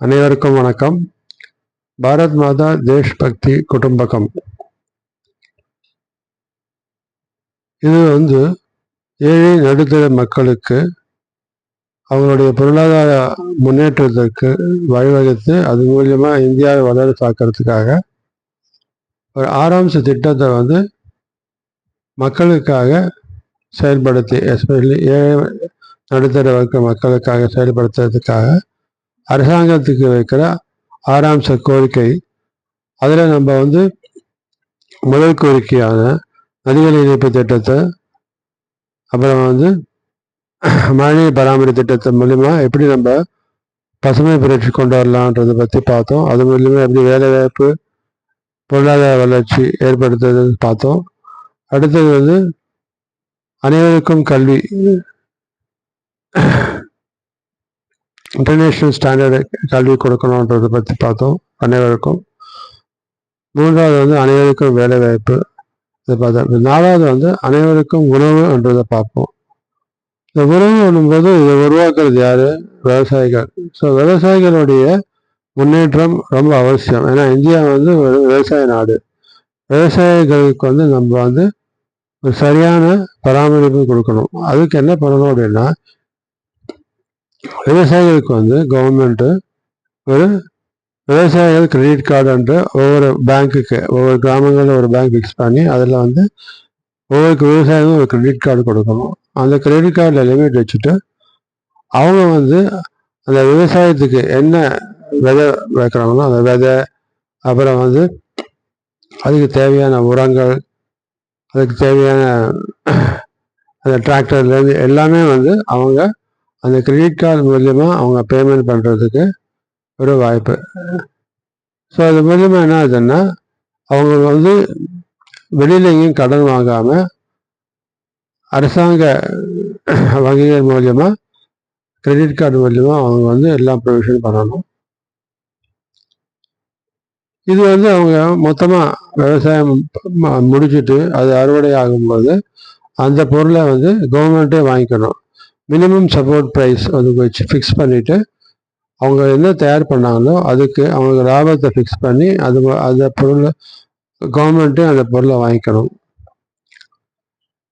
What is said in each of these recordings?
அனைவருக்கும் வணக்கம். பாரத் மாதா தேஷ் பக்தி குடும்பகம். இது ஏழை நடுத்தர மக்களுக்கு அவங்களுடைய பொருளாதார முன்னேற்றத்திற்கு வழிவகுத்து அது மூலியமா இந்தியாவை வளர பார்க்கறதுக்காக ஒரு 6 திட்டத்தை மக்களுக்காக செயல்படுத்தி, எஸ்பெஷலி ஏழை நடுத்தர வர்க்க மக்களுக்காக செயல்படுத்துறதுக்காக அரசாங்கத்துக்கு வைக்கிற 6 கோரிக்கை. அதில் நம்ம முதல் கோரிக்கையான நதிகள் இணைப்பு திட்டத்தை, அப்புறம் மழைநீர் பராமரி திட்டத்தின் மூலிமா எப்படி நம்ம பசுமை புரட்சி கொண்டு வரலான்றதை பற்றி பார்த்தோம். அது மூலிமா எப்படி வேலைவாய்ப்பு, பொருளாதார வளர்ச்சி ஏற்படுத்துறது பார்த்தோம். அடுத்தது அனைவருக்கும் கல்வி, இன்டர்நேஷ்னல் ஸ்டாண்டர்டு கல்வி கொடுக்கணுன்றதை பற்றி பார்த்தோம் அனைவருக்கும். மூன்றாவது அனைவருக்கும் வேலை வாய்ப்பு இதை பார்த்தோம். நாலாவது அனைவருக்கும் உணவுன்றதை பார்ப்போம். இந்த உணவு பண்ணும்போது இதை உருவாக்குறது யாரு? விவசாயிகள். ஸோ விவசாயிகளுடைய முன்னேற்றம் ரொம்ப அவசியம். ஏன்னா இந்தியா ஒரு விவசாய நாடு. விவசாயிகளுக்கு நம்ம ஒரு சரியான பராமரிப்பு கொடுக்கணும். அதுக்கு என்ன பண்ணணும் அப்படின்னா, விவசாயிகளுக்கு கவர்மெண்ட்டு ஒரு விவசாயிகள் கிரெடிட் கார்டுன்ற ஒவ்வொரு பேங்க்குக்கு, ஒவ்வொரு கிராமங்களில் ஒரு பேங்க் ஃபிக்ஸ் பண்ணி அதில் ஒவ்வொரு விவசாயிகளும் ஒரு கிரெடிட் கார்டு கொடுக்கணும். அந்த கிரெடிட் கார்டில் லிமிட் வச்சுட்டு அவங்க அந்த விவசாயத்துக்கு என்ன விதை வைக்கிறாங்களோ அந்த விதை, அப்புறம் அதுக்கு தேவையான உரங்கள், அதுக்கு தேவையான அந்த டிராக்டர்லேருந்து எல்லாமே அவங்க அந்த கிரெடிட் கார்டு மூலியமாக அவங்க பேமெண்ட் பண்ணுறதுக்கு ஒரு வாய்ப்பு. ஸோ அது மூலியமாக என்ன ஆகுதுன்னா, அவங்க வெளியில் எங்கேயும் கடன் வாங்காமல் அரசாங்க வங்கிகள் மூலியமாக கிரெடிட் கார்டு மூலியமாக அவங்க எல்லாம் ப்ரொவிஷன் பண்ணணும். இது அவங்க மொத்தமாக விவசாயம் முடிச்சுட்டு அது அறுவடை ஆகும்போது அந்த பொருளை கவர்மெண்ட்டே வாங்கிக்கணும். மினிமம் சப்போர்ட் ப்ரைஸ் வச்சு ஃபிக்ஸ் பண்ணிவிட்டு அவங்க என்ன தயார் பண்ணாங்களோ அதுக்கு அவங்க லாபத்தை ஃபிக்ஸ் பண்ணி அந்த பொருளை கவர்மெண்ட்டே அந்த பொருளை வாங்கிக்கணும்.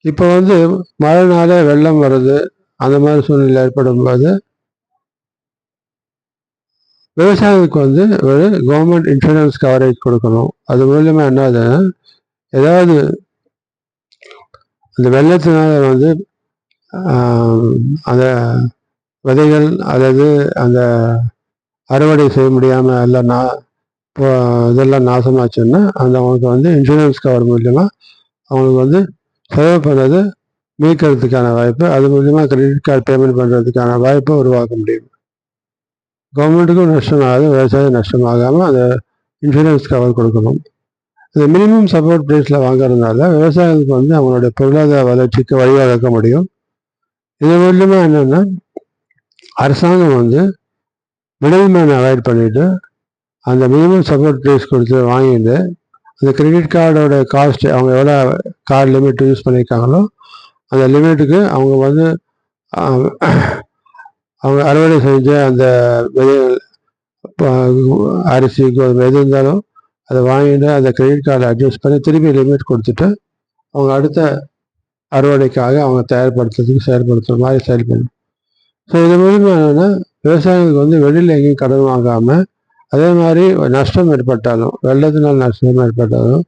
இப்போ மழைனால வெள்ளம் வருது, அந்த மாதிரி சூழ்நிலை ஏற்படும் போது விவசாயிகளுக்கு ஒரு கவர்மெண்ட் இன்சூரன்ஸ் கவரேஜ் கொடுக்கணும். அது மூலமா என்னது, ஏதாவது அந்த வெள்ளத்தினால அந்த விதைகள் அல்லது அந்த அறுவடை செய்ய முடியாமல் எல்லாம் இதெல்லாம் நாசமாச்சுன்னா அவங்களுக்கு இன்சூரன்ஸ் கவர் மூலியமாக அவங்களுக்கு செலவு பண்ணது மீட்கிறதுக்கான வாய்ப்பு, அது மூலியமாக கிரெடிட் கார்டு பேமெண்ட் பண்ணுறதுக்கான வாய்ப்பை உருவாக்க முடியும். கவர்மெண்ட்டுக்கும் நஷ்டமாகாது, விவசாயம் நஷ்டமாகாமல் அந்த இன்சூரன்ஸ் கவர் கொடுக்கணும். இந்த மினிமம் சப்போர்ட் ப்ரைஸில் வாங்குறதுனால விவசாயிகளுக்கு அவங்களுடைய பொருளாதார வளர்ச்சிக்கு வழிவகுக்க முடியும். இது மூலியமாக என்னென்னா, அரசாங்கம் மிடில் மேன் அவாய்ட் பண்ணிவிட்டு அந்த மினிமம் சப்போர்ட் ப்ரைஸ் கொடுத்து வாங்கிட்டு அந்த கிரெடிட் கார்டோட காஸ்ட், அவங்க எவ்வளோ கார்டு லிமிட் யூஸ் பண்ணியிருக்காங்களோ அந்த லிமிட்டுக்கு அவங்க அவங்க அறுவடை செஞ்ச அந்த விதைகள், அரிசி, கோதுமை எது இருந்தாலும் அதை வாங்கிட்டு அந்த கிரெடிட் கார்டை அட்ஜஸ்ட் பண்ணி திருப்பி லிமிட் கொடுத்துட்டு அவங்க அடுத்த அறுவடைக்காக அவங்க தயார்படுத்துறதுக்கு செயல்படுத்துகிற மாதிரி செயல்படணும். ஸோ இது மூலிமா என்னென்னா, விவசாயிகளுக்கு வெளியில் எங்கேயும் கடன் வாங்காமல், அதே மாதிரி நஷ்டம் ஏற்பட்டாலும், வெள்ளத்தினால் நஷ்டம் ஏற்பட்டாலும்,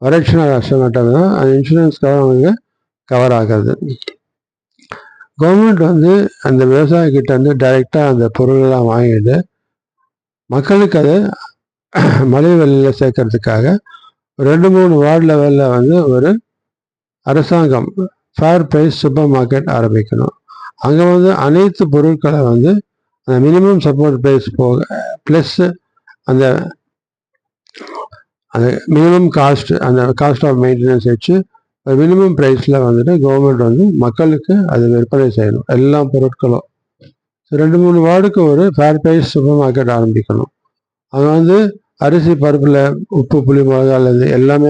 வறட்சினால் நஷ்டம் ஏற்பட்டாலும் அந்த இன்சூரன்ஸ்க்காக அவங்களுக்கு கவர் ஆகாது. கவர்மெண்ட் அந்த விவசாயிக்கிட்ட டைரெக்டாக அந்த பொருளெல்லாம் வாங்கிட்டு மக்களுக்கு அதை மலிவு விலையில் சேர்க்கறதுக்காக 2-3 வார்டு லெவலில் ஒரு அரசாங்கம் ஃபேர் ப்ரைஸ் சூப்பர் மார்க்கெட் ஆரம்பிக்கணும். அங்கே அனைத்து பொருட்களை அந்த மினிமம் சப்போர்ட் ப்ரைஸ் போக ப்ளஸ் அந்த அந்த மினிமம் காஸ்ட், அந்த காஸ்ட் ஆஃப் மெயின்டெனன்ஸ் வச்சு மினிமம் ப்ரைஸில் கவர்மெண்ட் மக்களுக்கு அது விற்பனை செய்யணும் எல்லா பொருட்களும். 2-3 வார்டுக்கு ஒரு ஃபேர் ப்ரைஸ் சூப்பர் மார்க்கெட் ஆரம்பிக்கணும். அங்கே அரிசி, பருப்பில் உப்பு, புளி, மிளகாலேருந்து எல்லாமே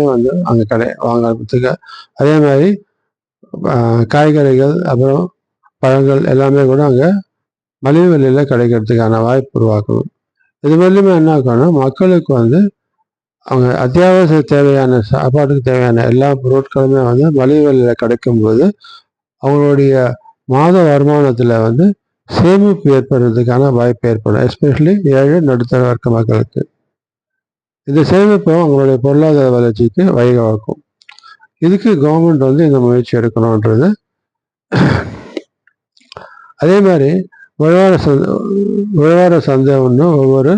அங்கே வாங்கிறதுக்கு, அதே மாதிரி காய்கறிகள், அப்புறம் பழங்கள் எல்லாமே கூட அங்கே மலிவு விலையில் கிடைக்கிறதுக்கான வாய்ப்பு உருவாக்கணும். இது மூலியமாக என்ன ஆகும்னா மக்களுக்கு வந்து அவங்க அத்தியாவசிய தேவையான சாப்பாட்டுக்கு தேவையான எல்லா பொருட்களுமே வந்து மலிவு விலையில் கிடைக்கும்போது அவங்களுடைய மாத வருமானத்தில் வந்து சேமிப்பு ஏற்படுறதுக்கான வாய்ப்பு ஏற்படும். எஸ்பெஷலி ஏழை நடுத்தர வர்க்க மக்களுக்கு இந்த சேமிப்பு அவங்களுடைய பொருளாதார வளர்ச்சிக்கு வழிவகுக்கும். இதுக்கு கவர்மெண்ட் வந்து இந்த முயற்சி எடுக்கணுன்றது. அதே மாதிரி உழவார சந்தை ஒன்று ஒவ்வொரு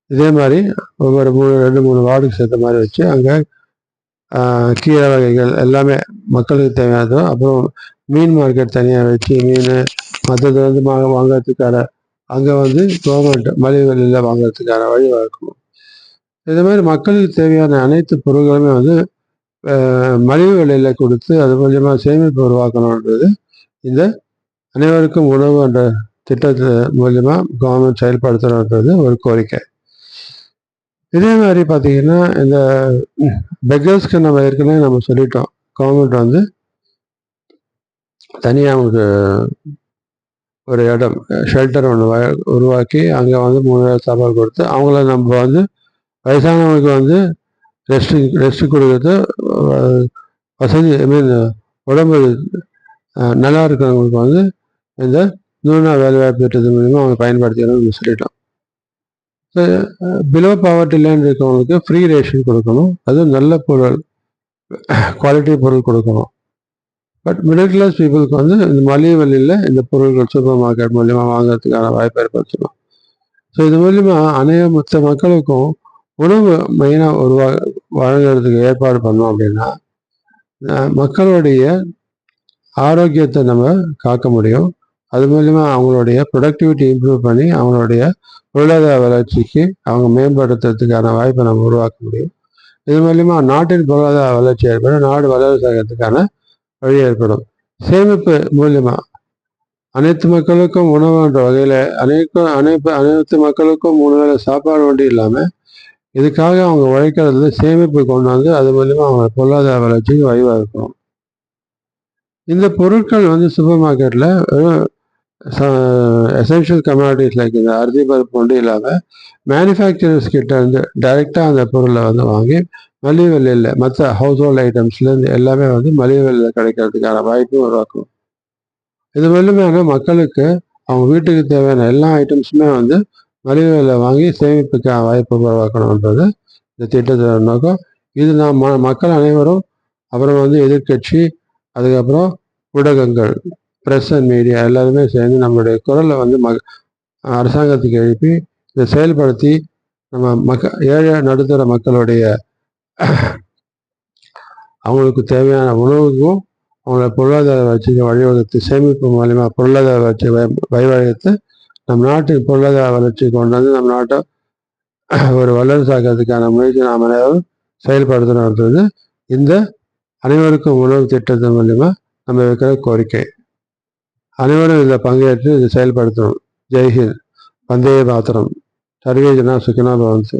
இதே மாதிரி ஒவ்வொரு 2-3 வார்டுக்கு சேர்த்த மாதிரி வச்சு அங்கே கீரை வகைகள் எல்லாமே மக்களுக்கு தேவையானதோ, அப்புறம் மீன் மார்க்கெட் தனியாக வச்சு மீன் மற்றது வந்து வாங்கிறதுக்கான அங்கே வந்து கவர்மெண்ட் மலிவு விலையில் வாங்கிறதுக்கான வழிவகுக்கும். இது மாதிரி மக்களுக்கு தேவையான அனைத்து பொருட்களுமே வந்து மலிவு விலையில் கொடுத்து அது மூலியமாக சேமிப்பு உருவாக்கணுன்றது இந்த அனைவருக்கும் உணவு என்ற திட்டத்து மூலியமாக கவர்மெண்ட் செயல்படுத்தணுன்றது ஒரு கோரிக்கை. இதே மாதிரி பார்த்தீங்கன்னா இந்த பெக்கர்ஸ்க்கு நம்ம ஏற்கனவே நம்ம சொல்லிட்டோம். கவர்மெண்ட் வந்து தனியாக அவங்களுக்கு ஒரு இடம் ஷெல்டர் ஒன்று உருவாக்கி அங்கே வந்து 3 வேளை சாப்பாடு கொடுத்து அவங்கள நம்ம வந்து வயசானவங்களுக்கு வந்து ரெஸ்ட் கொடுக்கறது வசதி உடம்பு நல்லா இருக்கிறவங்களுக்கு வந்து இந்த 100 நாள் வேலைவாய்ப்பு திட்டத்தின் மூலிமா அவங்க பயன்படுத்திக்கணும்னு சொல்லிட்டோம். பிலோ பாவர்ட்டி லைன் இருக்கவங்களுக்கு ஃப்ரீ ரேஷன் கொடுக்கணும். அதுவும் நல்ல பொருள் குவாலிட்டி பொருள் கொடுக்கணும். பட் மிடில் கிளாஸ் பீப்புளுக்கு வந்து இந்த மலிவு விலையில் இந்த பொருட்கள் சூப்பர் மார்க்கெட் மூலிமா வாங்குறதுக்கான வாய்ப்பை ஏற்படுத்தணும். ஸோ இது மூலிமா மொத்த மக்களுக்கும் உணவு மெயினாக வழங்குறதுக்கு ஏற்பாடு பண்ணோம் அப்படின்னா மக்களுடைய ஆரோக்கியத்தை நம்ம காக்க முடியும். அது மூலிமா அவங்களுடைய ப்ரொடக்டிவிட்டி இம்ப்ரூவ் பண்ணி அவங்களுடைய பொருளாதார வளர்ச்சிக்கு அவங்க மேம்படுத்துறதுக்கான வாய்ப்பை நம்ம உருவாக்க முடியும். இது மூலிமா நாட்டின் பொருளாதார வளர்ச்சி ஏற்படும், நாடு வளர்ச்சிக்கான வழி ஏற்படும். சேமிப்பு மூலிமா அனைத்து மக்களுக்கும் உணவுன்ற வகையில் அனைத்து மக்களுக்கும் 3 வேளை சாப்பாடு மட்டும் இல்லாமல் இதுக்காக அவங்க உழைக்கிறதுல சேமிப்பு கொண்டு வந்து அது மூலிமா அவங்க பொருளாதார வளர்ச்சிக்கு வழிவகுக்கும். இந்த பொருட்கள் வந்து சூப்பர் மார்க்கெட்டில் எசென்ஷியல் கமாடிட்டிஸ் லைக் இந்த அரிசி பருப்பு மட்டும் இல்லாமல் மேனுஃபேக்சரர்ஸ் கிட்ட இருந்து டைரெக்டாக அந்த பொருளை வந்து வாங்கி மலிவு விலையில் மற்ற ஹவுஸ் ஹோல்ட் ஐட்டம்ஸ்லேருந்து எல்லாமே வந்து மலிவு விலையில் கிடைக்கிறதுக்கான வாய்ப்பும் உருவாக்கும். இது மூலமாக மக்களுக்கு அவங்க வீட்டுக்கு தேவையான எல்லா ஐட்டம்ஸுமே வந்து மலிவு விலையில் வாங்கி சேமிப்புக்கான வாய்ப்பு உருவாக்கணுன்றது இந்த திட்டத்தோட நோக்கம். இது மக்கள் அனைவரும் அப்புறம் வந்து எதிர்கட்சி அதுக்கப்புறம் ஊடகங்கள் ப்ரெஸ் அண்ட் மீடியா எல்லாருமே சேர்ந்து நம்மளுடைய குரலை வந்து அரசாங்கத்துக்கு எழுப்பி இதை செயல்படுத்தி நம்ம ஏழை நடுத்தர மக்களுடைய அவங்களுக்கு தேவையான உணவுக்கும் அவங்களோட பொருளாதார வளர்ச்சிக்கு வழிவகுத்து சேமிப்பு மூலிமா பொருளாதார வளர்ச்சி வழிவகுத்து நம் நாட்டின் பொருளாதார வளர்ச்சி கொண்டு வந்து நம் நாட்டை ஒரு வல்லரசாக்கிறதுக்கான முயற்சி நாம் அனைவரும் செயல்படுத்தணுன்றது இந்த அனைவருக்கும் உணவு திட்டத்தின் மூலிமா நம்ம வைக்கிற கோரிக்கை. அனைவரும் இதில் பங்கேற்று இதை செயல்படுத்தணும். ஜெய்ஹிந்த், வந்தே மாதரம், சர்வே ஜனா சுகினோ பவந்து.